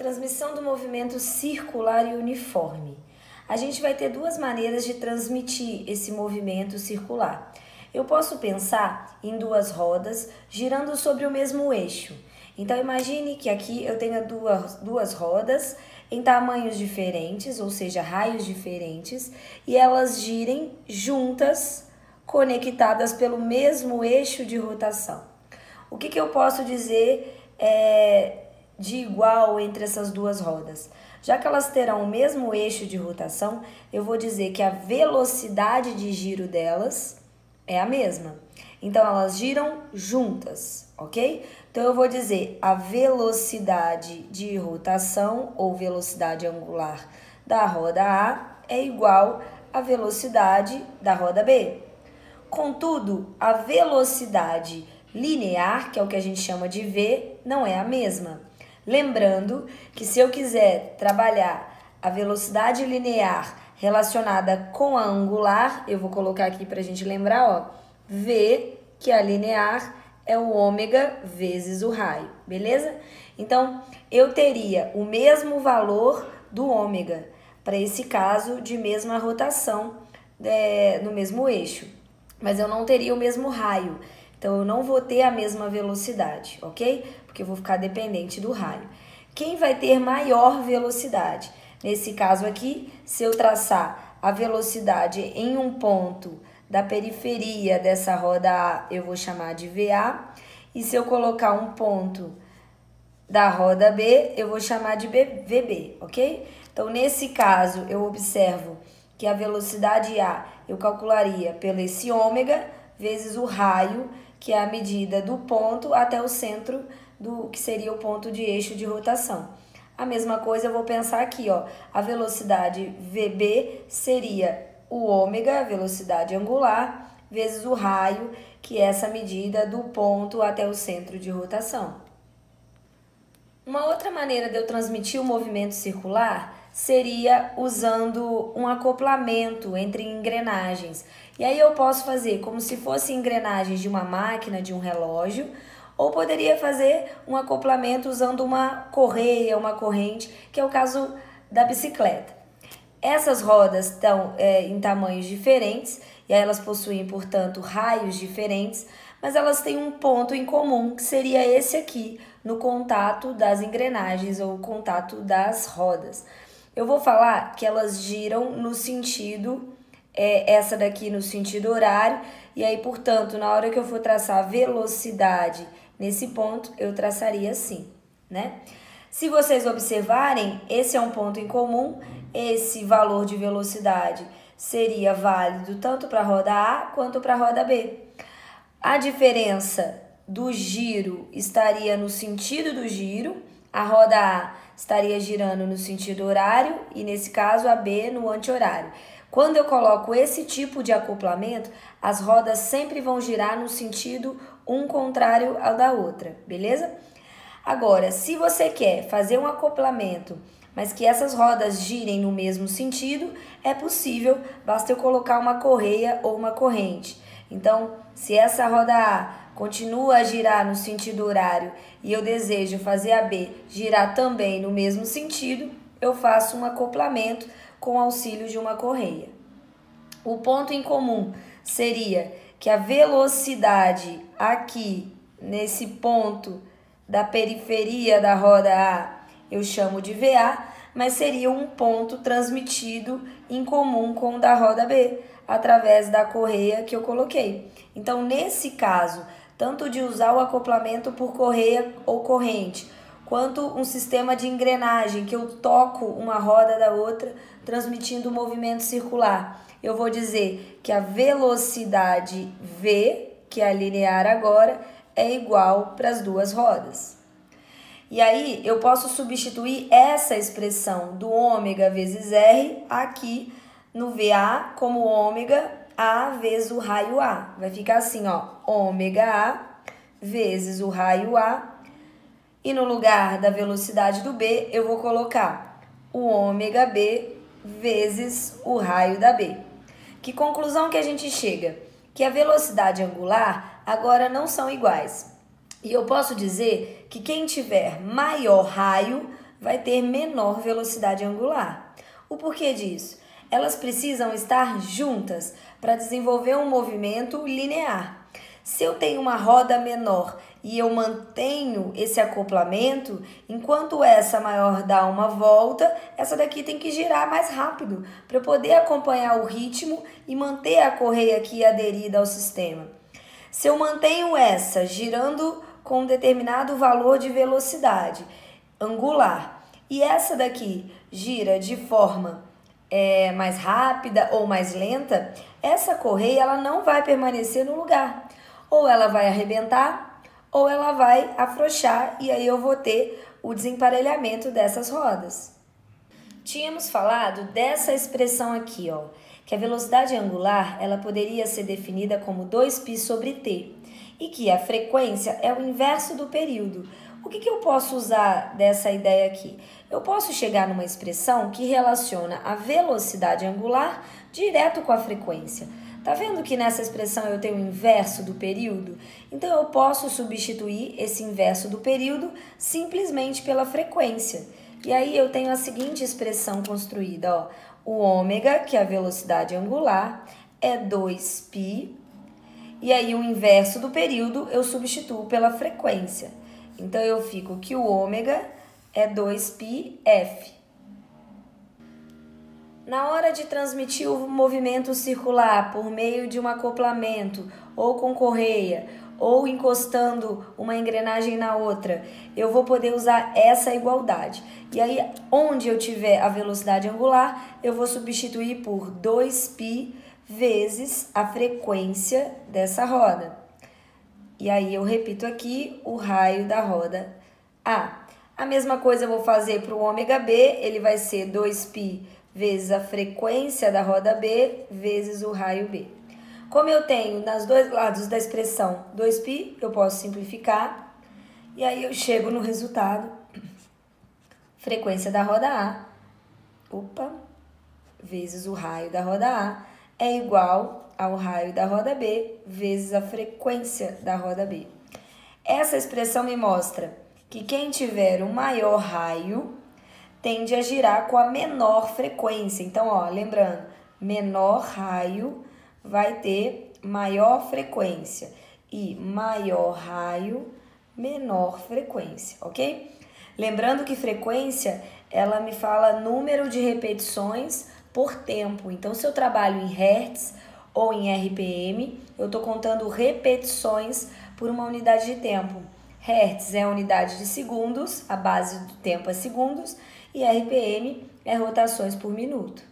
transmissão do movimento circular e uniforme. A gente vai ter duas maneiras de transmitir esse movimento circular. Eu posso pensar em duas rodas girando sobre o mesmo eixo. Então, imagine que aqui eu tenha duas rodas em tamanhos diferentes, ou seja, raios diferentes, e elas girem juntas, conectadas pelo mesmo eixo de rotação. O que eu posso dizer de igual entre essas duas rodas? Já que elas terão o mesmo eixo de rotação, eu vou dizer que a velocidade de giro delas é a mesma. Então, elas giram juntas, ok? Então, eu vou dizer a velocidade de rotação ou velocidade angular da roda A é igual à velocidade da roda B. Contudo, a velocidade linear, que é o que a gente chama de V, não é a mesma. Lembrando que se eu quiser trabalhar a velocidade linear relacionada com a angular, eu vou colocar aqui para a gente lembrar, ó, V, que é a linear, é o ômega vezes o raio, beleza? Então, eu teria o mesmo valor do ômega, para esse caso de mesma rotação no mesmo eixo, mas eu não teria o mesmo raio. Então, eu não vou ter a mesma velocidade, ok? Porque eu vou ficar dependente do raio. Quem vai ter maior velocidade? Nesse caso aqui, se eu traçar a velocidade em um ponto da periferia dessa roda A, eu vou chamar de VA. E se eu colocar um ponto da roda B, eu vou chamar de VB, ok? Então, nesse caso, eu observo que a velocidade A eu calcularia pelo esse ômega vezes o raio, que é a medida do ponto até o centro do que seria o ponto de eixo de rotação. A mesma coisa eu vou pensar aqui, ó, a velocidade VB seria o ômega, a velocidade angular, vezes o raio, que é essa medida do ponto até o centro de rotação. Uma outra maneira de eu transmitir o movimento circular seria usando um acoplamento entre engrenagens. E aí eu posso fazer como se fossem engrenagens de uma máquina, de um relógio, ou poderia fazer um acoplamento usando uma correia, uma corrente, que é o caso da bicicleta. Essas rodas estão em tamanhos diferentes e aí elas possuem, portanto, raios diferentes, mas elas têm um ponto em comum, que seria esse aqui, no contato das engrenagens ou contato das rodas. Eu vou falar que elas giram no sentido, essa daqui no sentido horário, e aí, portanto, na hora que eu for traçar a velocidade nesse ponto, eu traçaria assim, né? Se vocês observarem, esse é um ponto em comum, esse valor de velocidade seria válido tanto para a roda A quanto para a roda B. A diferença do giro estaria no sentido do giro, a roda A estaria girando no sentido horário e, nesse caso, a B no anti-horário. Quando eu coloco esse tipo de acoplamento, as rodas sempre vão girar no sentido um contrário ao da outra, beleza? Agora, se você quer fazer um acoplamento, mas que essas rodas girem no mesmo sentido, é possível, basta eu colocar uma correia ou uma corrente. Então, se essa roda A continua a girar no sentido horário e eu desejo fazer a B girar também no mesmo sentido, eu faço um acoplamento com auxílio de uma correia. O ponto em comum seria que a velocidade aqui, nesse ponto da periferia da roda A, eu chamo de VA, mas seria um ponto transmitido em comum com o da roda B, através da correia que eu coloquei. Então, nesse caso, tanto de usar o acoplamento por correia ou corrente, quanto um sistema de engrenagem, que eu toco uma roda da outra, transmitindo o movimento circular, eu vou dizer que a velocidade V, que é a linear agora, é igual para as duas rodas. E aí, eu posso substituir essa expressão do ômega vezes R aqui no VA como ômega A vezes o raio A. Vai ficar assim, ó, ômega A vezes o raio A. E no lugar da velocidade do B, eu vou colocar o ômega B vezes o raio da B. Que conclusão que a gente chega? Que a velocidade angular agora não são iguais. E eu posso dizer que quem tiver maior raio vai ter menor velocidade angular. O porquê disso? Elas precisam estar juntas para desenvolver um movimento linear. Se eu tenho uma roda menor e eu mantenho esse acoplamento, enquanto essa maior dá uma volta, essa daqui tem que girar mais rápido para eu poder acompanhar o ritmo e manter a correia aqui aderida ao sistema. Se eu mantenho essa girando com um determinado valor de velocidade angular e essa daqui gira de forma mais rápida ou mais lenta, essa correia ela não vai permanecer no lugar. Ou ela vai arrebentar, ou ela vai afrouxar, e aí eu vou ter o desemparelhamento dessas rodas. Tínhamos falado dessa expressão aqui, ó, que a velocidade angular ela poderia ser definida como 2π sobre t, e que a frequência é o inverso do período. O que eu posso usar dessa ideia aqui? Eu posso chegar numa expressão que relaciona a velocidade angular direto com a frequência. Tá vendo que nessa expressão eu tenho o inverso do período? Então eu posso substituir esse inverso do período simplesmente pela frequência. E aí eu tenho a seguinte expressão construída, ó. O ômega, que é a velocidade angular, é 2π. E aí o inverso do período eu substituo pela frequência. Então eu fico que o ômega é 2πf. Na hora de transmitir o movimento circular por meio de um acoplamento, ou com correia, ou encostando uma engrenagem na outra, eu vou poder usar essa igualdade. E aí, onde eu tiver a velocidade angular, eu vou substituir por 2π vezes a frequência dessa roda. E aí eu repito aqui o raio da roda A. A mesma coisa eu vou fazer para o ômega B, ele vai ser 2π vezes a frequência da roda B vezes o raio B. Como eu tenho nos dois lados da expressão 2π, eu posso simplificar e aí eu chego no resultado. Frequência da roda A, vezes o raio da roda A é igual ao raio da roda B vezes a frequência da roda B. Essa expressão me mostra que quem tiver o maior raio tende a girar com a menor frequência. Então, ó, lembrando, menor raio vai ter maior frequência e maior raio, menor frequência, ok? Lembrando que frequência, ela me fala número de repetições por tempo. Então, se eu trabalho em Hertz ou em RPM, eu estou contando repetições por uma unidade de tempo. Hertz é a unidade de segundos, a base do tempo é segundos, e RPM é rotações por minuto.